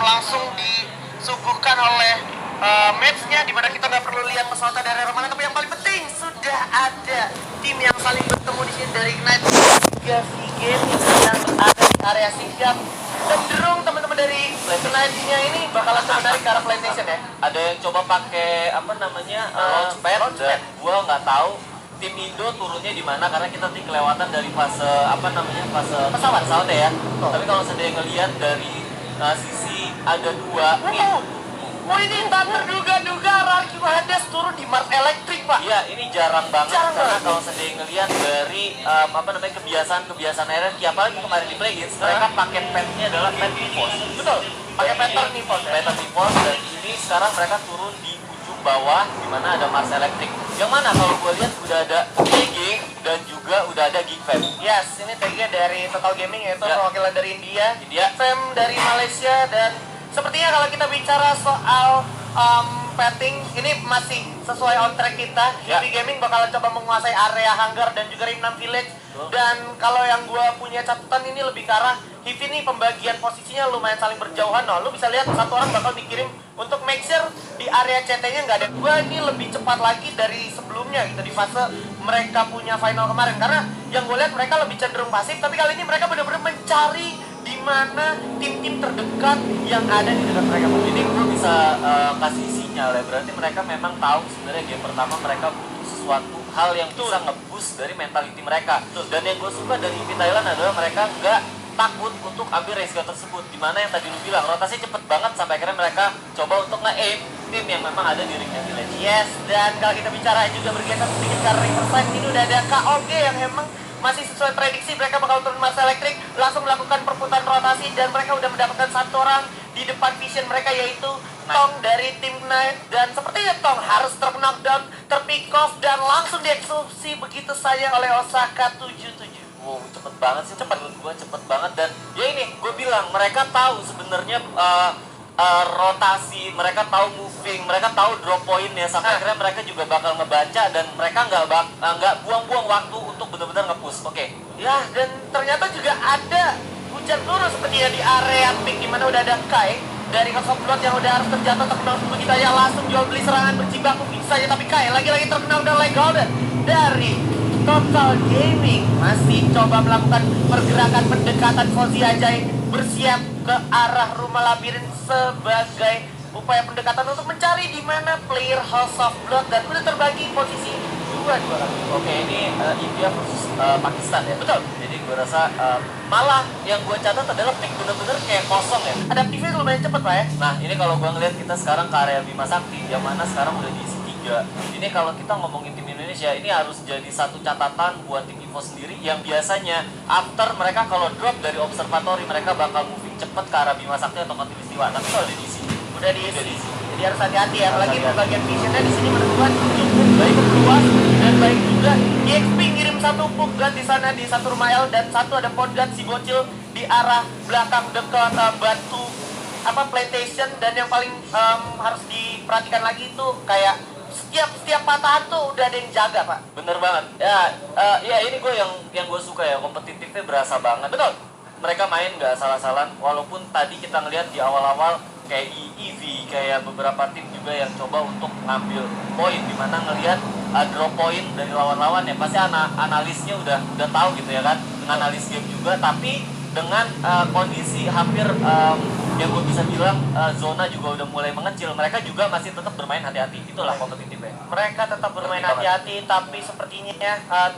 langsung disuguhkan oleh match-nya, dimana kita nggak perlu lihat pesawatnya dari arah mana, tapi yang paling penting sudah ada tim yang saling bertemu di sini dari Ignite juga V-Gaming yang ada di area sigap. Cenderung teman-teman dari Ignite-nya ini bakalan menarik ke arah PlayStation ya. Ada yang coba pakai apa namanya launchpad, dan gua nggak tahu tim Indo turunnya di mana karena kita nanti kelewatan dari fase apa namanya fase pesawat ya. Tapi kalau saya ngelihat dari sisi ada dua Oh ini tak terduga-duga Raki Hades turun di Mars Electric Pak. Iya ini jarang banget karena kalau saya ngelihat dari apa namanya kebiasaan RRQ apalagi kemarin di Play-ins mereka pakai petnya adalah pet Nipos. Betul, pakai pattern Nipos ya. Pattern Nipos, dan ini sekarang mereka turun di ujung bawah di mana ada Mars Electric. Yang mana kalau gue lihat udah ada TG dan juga udah ada Geekfam. Yes, ini TG dari Total Gaming yaitu perwakilan dari India, Fam dari Malaysia, dan sepertinya kalau kita bicara soal petting, ini masih sesuai on track kita. Heavy Gaming bakalan coba menguasai area hangar dan juga Rim 6 Village. Dan kalau yang gue punya catatan ini lebih ke arah Heavy nih, pembagian posisinya lumayan saling berjauhan. Lu bisa lihat satu orang bakal dikirim untuk make sure di area CT-nya nggak ada. Gue ini lebih cepat lagi dari sebelumnya gitu di fase mereka punya final kemarin. Karena yang gue lihat mereka lebih cenderung pasif, tapi kali ini mereka benar-benar mencari di mana tim-tim terdekat yang ada di dekat mereka. Ini gue bisa kasih sinyal ya, berarti mereka memang tahu sebenarnya game pertama mereka butuh sesuatu hal yang bisa nge-boost dari mentality mereka. Dan yang gue suka dari Heavy Thailand adalah mereka nggak takut untuk ambil resiko tersebut. Dimana yang tadi lu bilang rotasinya cepet banget sampai akhirnya mereka coba untuk nge-aim tim yang memang ada di Ring Village. Yes, dan kalau kita bicara juga bergeser sedikit ke Riverside, ini udah ada KOG yang memang masih sesuai prediksi mereka bakal turun Mars Electric, langsung melakukan perputaran rotasi, dan mereka udah mendapatkan satu orang di depan vision mereka yaitu Tong dari tim Knight. Dan sepertinya Tong harus knockdown, terpick off, dan langsung dieksekusi begitu saja oleh Osaka 77. Wow, cepet banget sih, cepet banget. Dan ya ini gue bilang mereka tahu sebenarnya rotasi, mereka tahu moving, mereka tahu drop pointnya, sampai akhirnya mereka juga bakal ngebaca dan mereka nggak buang-buang waktu untuk benar-benar nge-push. Oke. Ya, dan ternyata juga ada hujan peluru sepertinya di area pink, dimana udah ada Kai dari House of Blood yang udah harus terjatuh terkenal begitu aja, langsung jual beli serangan berjibaku bisa aja, tapi Kai lagi-lagi terkenal dan golden dari Total Gaming masih coba melakukan pergerakan pendekatan. Fauzi Ajay bersiap ke arah rumah labirin sebagai upaya pendekatan untuk mencari di mana player House of Blood, dan udah terbagi posisi dua lagi. Oke, ini India versus Pakistan ya. Betul. Jadi gue rasa malah yang gue catat adalah pick bener-bener kayak kosong ya. Adaptifnya lumayan cepet Pak ya. Nah ini kalau gue ngeliat kita sekarang ke area Bima Sakti, yang mana sekarang udah diisi 3. Ini kalau kita ngomongin tim Indonesia, ini harus jadi satu catatan buat tim Evo sendiri, yang biasanya after mereka kalau drop dari observatory mereka bakal moving cepet ke arah Bima Sakti atau Khatulistiwa. Tapi kalau udah diisi, udah diisi. Jadi harus hati-hati ya, apalagi pembagian visionnya di sini menurut gua cukup baik, luas dan baik juga. EXP ngirim satu puck gun di sana di satu rumah L, dan satu ada point gun si bocil di arah belakang dekat batu plantation. Dan yang paling harus diperhatikan lagi itu kayak setiap patahan tuh udah ada yang jaga Pak. Bener banget. Ya ini gue yang gue suka ya, kompetitifnya berasa banget. Betul. Mereka main nggak salah-salah, walaupun tadi kita ngelihat di awal-awal kayak EV, kayak beberapa tim juga yang coba untuk ngambil poin, dimana ngelihat drop point dari lawan-lawan ya pasti analisnya udah tahu gitu ya kan, analis game juga, tapi dengan kondisi hampir yang gue bisa bilang zona juga udah mulai mengecil, mereka juga masih tetap bermain hati-hati. Itulah kompetitifnya. Mereka tetap bermain hati-hati, tapi sepertinya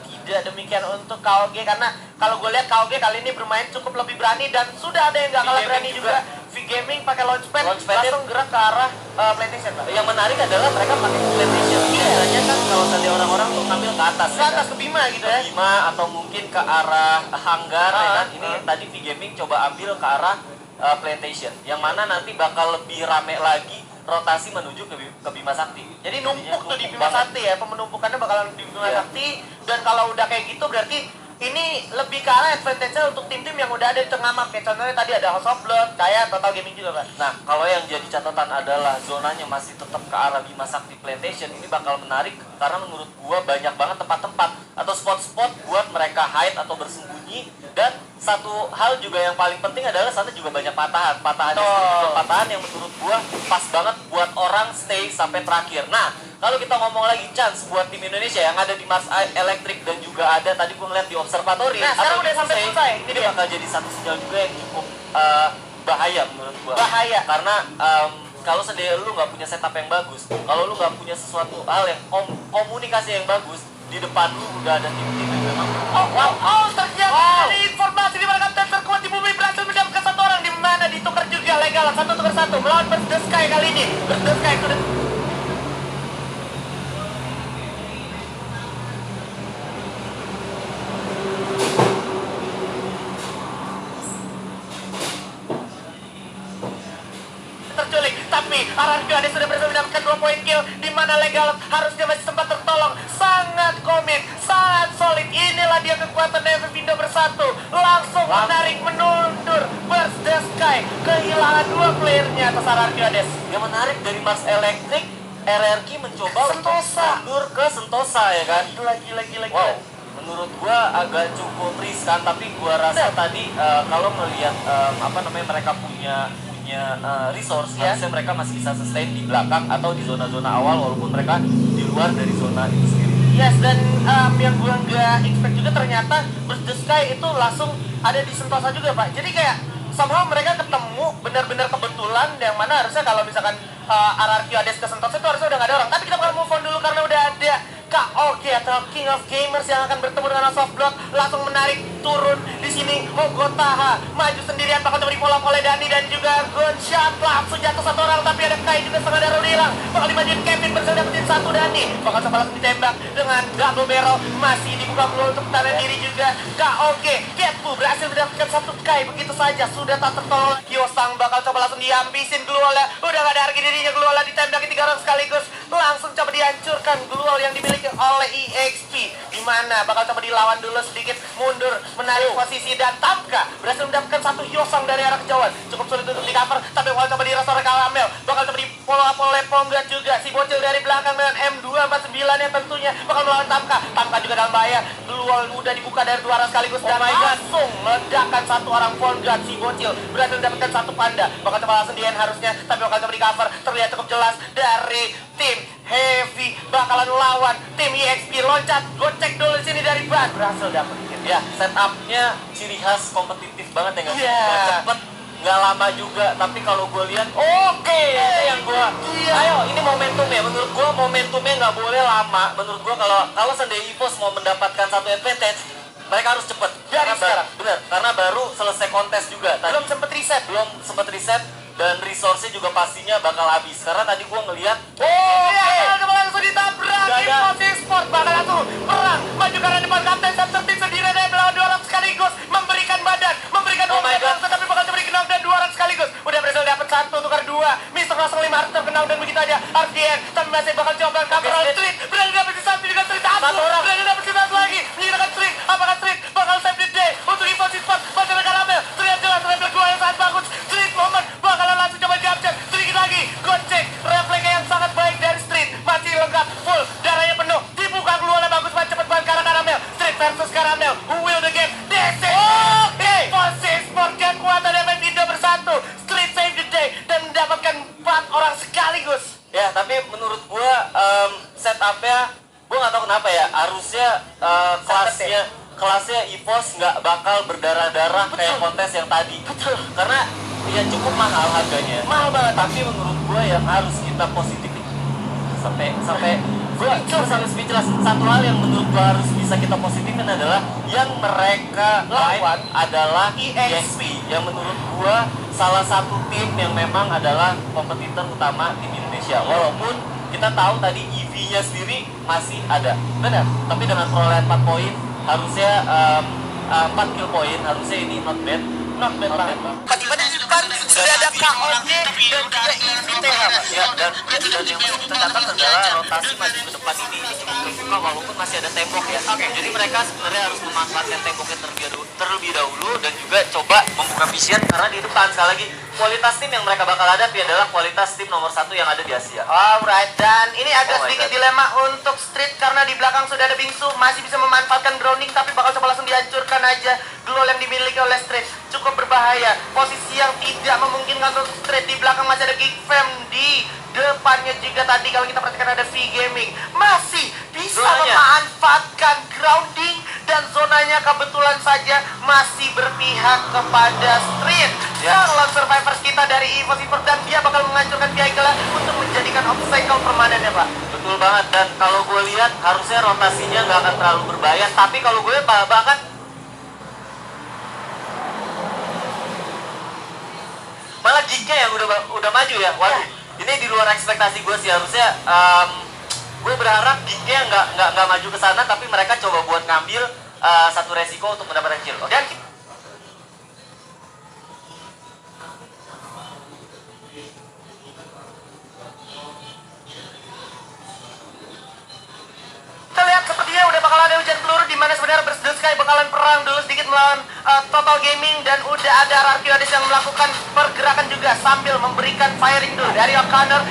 tidak demikian untuk KOG, karena kalau gue lihat KOG kali ini bermain cukup lebih berani, dan sudah ada yang gak kalah berani juga. V-Gaming pakai launchpad langsung gerak ke arah PlayStation. Yang menarik adalah mereka pakai PlayStation. Biasanya kan kalau tadi orang-orang tuh ngambil ke atas, ke atas, ke Bima gitu ya. Ke Bima atau mungkin ke arah hanggar ya kan. Ini tadi V-Gaming coba ambil ke arah PlayStation, yang mana nanti bakal lebih rame lagi rotasi menuju ke Bima Sakti. Jadi numpuk tuh di Bima Sakti ya, penumpukannya bakalan di Bima Sakti. Dan kalau udah kayak gitu berarti ini lebih ke arah advantage-nya untuk tim-tim yang udah ada di tengah map. Kayak contohnya tadi ada House of Blood, kayak Total Gaming juga Pak. Nah, kalau yang jadi catatan adalah zonanya masih tetap ke arah Bima Sakti PlayStation. Ini bakal menarik karena menurut gua banyak banget tempat-tempat atau spot-spot buat mereka hide atau bersembunyi, dan satu hal juga yang paling penting adalah sana juga banyak patahannya juga patahan yang menurut gua pas banget buat orang stay sampai terakhir. Nah, kalau kita ngomong lagi chance buat tim Indonesia yang ada di Mars Electric dan juga ada tadi gua ngeliat di observatory. Nah, sekarang udah sampai selesai. Ini bakal jadi satu sinyal juga yang cukup bahaya menurut gua. Bahaya Karena kalau seandainya lu nggak punya setup yang bagus, kalau lu nggak punya sesuatu hal yang komunikasi yang bagus, di depan lu udah ada tim-tim yang memang ternyata ada informasi di mana kapten terkuat di bumi berhasil mendapatkan satu orang, di mana ditukar juga legal 1-1 melawan Burst the Sky kali ini. Burst the Sky sudah terculik, tapi Arargade sudah berhasil mendapatkan 2 poin kill, di mana legal harusnya masih sempat tertolong. Sangat komit, sangat solid. Inilah dia kekuatan FF Indo bersatu. Langsung menarik menundur Burst the Sky. Kehilangan 2 playernya atas Arargade. yang menarik dari Mars Electric, RRQ mencoba Sentosa. untuk mundur ke Sentosa ya kan. Gila. Wow, menurut gua agak cukup riskan, tapi gua rasa tadi kalau melihat mereka punya resource, harusnya mereka masih bisa sustain di belakang atau di zona-zona awal walaupun mereka di luar dari zona itu sendiri. Yes, dan yang gue nggak expect juga ternyata Burst the Sky itu langsung ada di Sentosa juga, Pak. Jadi kayak somehow mereka ketemu benar-benar kebetulan, yang mana harusnya kalau misalkan RRQ Hades ke Sentosa itu harusnya udah nggak ada orang. Tapi kita bakal move on dulu karena udah ada KOG atau King of Gamers yang akan bertemu dengan Soft Blood. Langsung menarik turun di sini. Mogotaha maju sendirian, bakal coba di-follow oleh Dani dan juga gunshot. Langsung jatuh satu orang, tapi ada Kai juga setengah darah udah hilang. Bakal dimajuin Kevin, berhasil dapetin satu Dani. Bakal coba langsung ditembak dengan double barrel. Masih dibuka peluang untuk tahan diri juga. KOG Getbu berhasil mendapatkan satu Kai begitu saja. Sudah tak tertolong. Kyosang bakal coba langsung dihambisin. Gluola udah gak ada harga dirinya. Gluola ditembakin 3 orang sekaligus. Langsung coba dihancurkan Gluol yang dimiliki oleh EXP. Dimana bakal coba dilawan dulu sedikit, mundur, menarik posisi, dan Tamka berhasil mendapatkan satu Hyosang dari arah kejauhan. Cukup sulit untuk di cover, tapi bakal coba direstore Karamel. Bakal coba di follow up oleh Ponggat juga. Si bocil dari belakang dengan M249 yang tentunya bakal melawan Tamka. Tamka juga dalam bahaya. Gluol udah dibuka dari 2 arah sekaligus dan langsung meledakkan satu orang Ponggat. Si bocil berhasil mendapatkan satu panda. Bakal coba langsung di-end harusnya, tapi bakal coba di cover. Terlihat cukup jelas dari tim Heavy bakalan lawan tim EXP. Loncat, gocek dulu di sini dari ban, berhasil dapetin. Ya, setupnya ciri khas kompetitif banget ya nggak sih? Iya. Nggak cepet, nggak lama juga, tapi kalau gue lihat oke, itu yang gue ayo ini momentum ya, menurut gue momentumnya nggak boleh lama. Menurut gue kalau seandainya EVOS mau mendapatkan satu advantage, mereka harus cepet Dari sekarang. bener, karena baru selesai kontes juga tadi. Belum sempet reset. Dan resource-nya juga pastinya bakal habis, karena tadi gue ngelihat Langsung ditabrak. Infosys Sport bakal langsung perang maju karena depan kapten Septerti sendiri dan melawan 2 orang sekaligus, memberikan badan, memberikan langsung, tapi bakal coba dikenal dan 2 orang sekaligus. Udah berhasil dapat 1 tukar 2. Mr. Russell 5 harus terkenal dan begitu aja. RDN tapi masih bakal coba Cameron Street berhasil dapat satu juga Street satu orang berhasil dapat satu lagi menyerahkan Street. Apakah Street bakal save the day untuk Infosys Sport? Masih ada Karamel, terlihat jelas refleks gua yang sangat bagus. Street moment bakalan langsung coba diabjek sedikit lagi. Gocek refleksnya yang sangat baik dari Street, masih lengkap full, darahnya penuh, dibuka keluar bagus banget, cepet banget karena Karamel. Street versus Karamel, who will the game? This is Infosys Sport, kekuatan FF Indo bersatu. Street save the day dan mendapatkan 4 orang sekaligus. ya, tapi menurut gue setupnya gue nggak tahu kenapa ya, harusnya kelasnya EVOS nggak bakal berdarah-darah kayak kontes yang tadi. Betul. Karena ya cukup mahal harganya. Mahal banget. Tapi menurut gue yang harus kita positifin sampai gue sampai speechless. Satu hal yang menurut gue harus bisa kita positifin adalah yang mereka lawan adalah EXP, yang menurut gue salah satu tim yang memang adalah kompetitor utama tim Indonesia. Walaupun kita tahu tadi EV-nya sendiri masih ada, benar. Tapi dengan perolehan 4 poin, harusnya 4 kill poin, harusnya ini not bad banget. Tiba-tiba di depan sudah ada KOG dan juga IVTH, Pak. Ya, dan yang perlu kita catat adalah rotasi maju ke depan ini cukup terbuka walaupun masih ada tembok ya. Jadi mereka sebenarnya harus memanfaatkan temboknya terlebih dahulu dan juga coba membuka vision karena di depan sekali lagi kualitas tim yang mereka bakal hadapi adalah kualitas tim nomor 1 yang ada di Asia. Alright, dan ini agak Oh my sedikit God. dilema untuk Street karena di belakang sudah ada Bingsu, masih bisa memanfaatkan grounding tapi bakal coba langsung dihancurkan aja. Glow yang dimiliki oleh Street cukup berbahaya, posisi yang tidak memungkinkan untuk Street. Di belakang masih ada Geek Fam, di depannya juga tadi kalau kita perhatikan ada V Gaming, masih bisa Zonanya. memanfaatkan grounding dan zonanya kebetulan saja masih berpihak kepada Street. Ya. Lawan survivors kita dari EVO Silver dan dia bakal menghancurkan vehicle untuk menjadikan obstacle permanen ya Pak. Betul banget, dan kalau gue lihat harusnya rotasinya nggak akan terlalu berbahaya, tapi kalau gue bahkan malah Geeknya yang udah maju ya. Waduh, ini di luar ekspektasi gue sih. Harusnya gue berharap Geeknya nggak maju ke sana, tapi mereka coba buat ngambil satu resiko untuk mendapatkan kill. Oke? Dan kita lihat sepertinya udah bakal ada hujan peluru di mana sebenarnya Burst the Sky bakalan perang dulu sedikit melawan Total Gaming dan udah ada Archaeodis yang melakukan pergerakan juga sambil memberikan firing dulu dari O'Connor.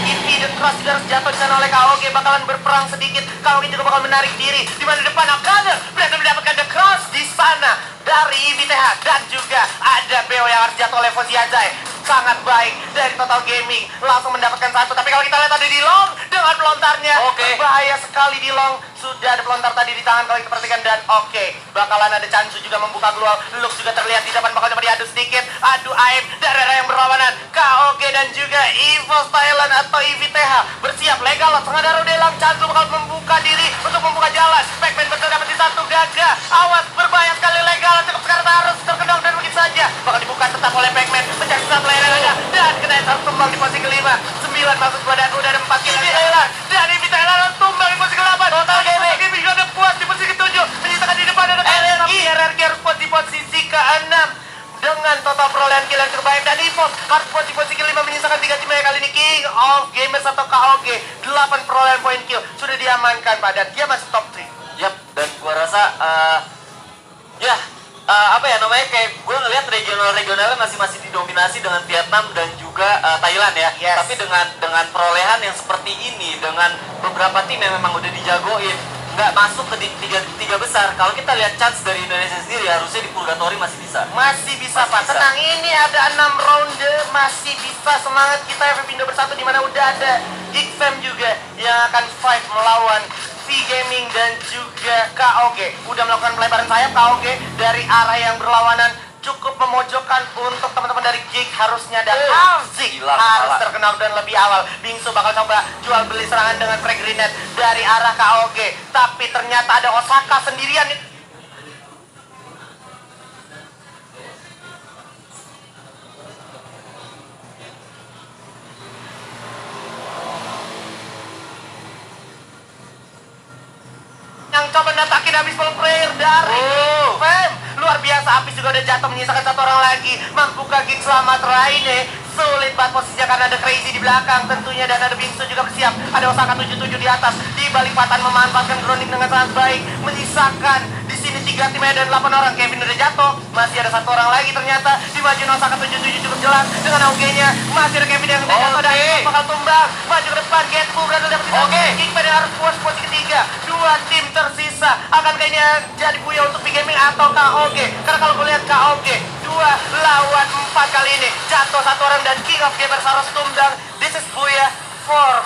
Eevee The Cross juga harus jatuh di sana oleh KOG, bakalan berperang sedikit. KOG juga bakal menarik diri di mana depan O'Connor berhasil mendapatkan The Cross di sana dari Eevee TH dan juga ada Beo yang harus jatuh oleh Fozzy Azai. Sangat baik dari Total Gaming, langsung mendapatkan satu. Tapi kalau kita lihat ada di long dengan pelontarnya, Oke. bahaya sekali di long. Sudah ada pelontar tadi di tangan kalau kita perhatikan dan oke, bakalan ada Chansu juga membuka glual. Lux juga terlihat di depan, bakal coba diadu sedikit. Adu aib dari arah yang berlawanan. KOG dan juga Evil Thailand atau EVTH bersiap legal. Tengah darah Delang, Chansu bakal membuka diri untuk membuka jalan. Pac-Man berhasil dapat di satu, Gaga. Awas, berbahaya sekali legal. Cukup sekarang harus terkenal dan begitu saja. Bakal dibuka tetap oleh Pac-Man. Mencari satu layar ada dan kena harus tumbang di posisi kelima. 9 maksud gua dan udah ada 4 kill di Thailand. Dan EVTH Thailand tumbang di posisi ke-8. Total Gaming juga udah puas di posisi ke-7. Menyisakan di depan ada RRQ harus puas di posisi ke-6 dengan total perolehan kill yang terbaik dan EVOS harus puas di posisi ke-5 menyisakan 3 tim kali ini King of Gamers atau KOG 8 perolehan poin kill sudah diamankan Pak dan dia masih top 3. Yap, dan gua rasa apa ya namanya, kayak gue ngelihat regionalnya masih didominasi dengan Vietnam dan juga Thailand ya. Yes. Tapi dengan perolehan yang seperti ini, dengan beberapa tim yang memang udah dijagoin, nggak masuk ke tiga besar. Kalau kita lihat chance dari Indonesia sendiri, harusnya di Purgatory masih bisa. Masih bisa Masih Pak, bisa. tenang, ini ada 6 ronde, masih bisa. Semangat kita FF Indo bersatu di mana udah ada Geek Fam juga yang akan fight melawan V Gaming dan juga KOG. Udah melakukan pelebaran sayap KOG dari arah yang berlawanan, cukup memojokkan untuk teman-teman dari Geek harusnya dan Alzik gila, harus kepala. terkenal dan lebih awal. Bingsu bakal coba jual beli serangan dengan frag grenade dari arah KOG, tapi ternyata ada Osaka sendirian. Yang coba natakin habis ball player dari Fam. Luar biasa, Apis juga udah jatuh menyisakan satu orang lagi. Membuka Geek selamat Raine. Sulit banget posisinya karena ada Crazy di belakang tentunya dan ada Bingsu juga bersiap. Ada Osaka 77 di atas. Di balik patan memanfaatkan grounding dengan sangat baik. Menyisakan di sini 3 tim dan 8 orang. Kevin udah jatuh. Masih ada satu orang lagi ternyata. Dimajuin Osaka 77 cukup jelas dengan AUG-nya. Masih ada Kevin yang udah jatuh dan bakal tumbang. Maju ke depan, Getbu berhasil dapat Geek pada harus puas posisi ketiga. 2 tim tersisa. Akankah ini jadi buya untuk V Gaming atau KOG? Karena kalau gue lihat KOG 2 lawan 4 kali ini jatuh satu orang dan King of Gamers harus tumbang. This is buya for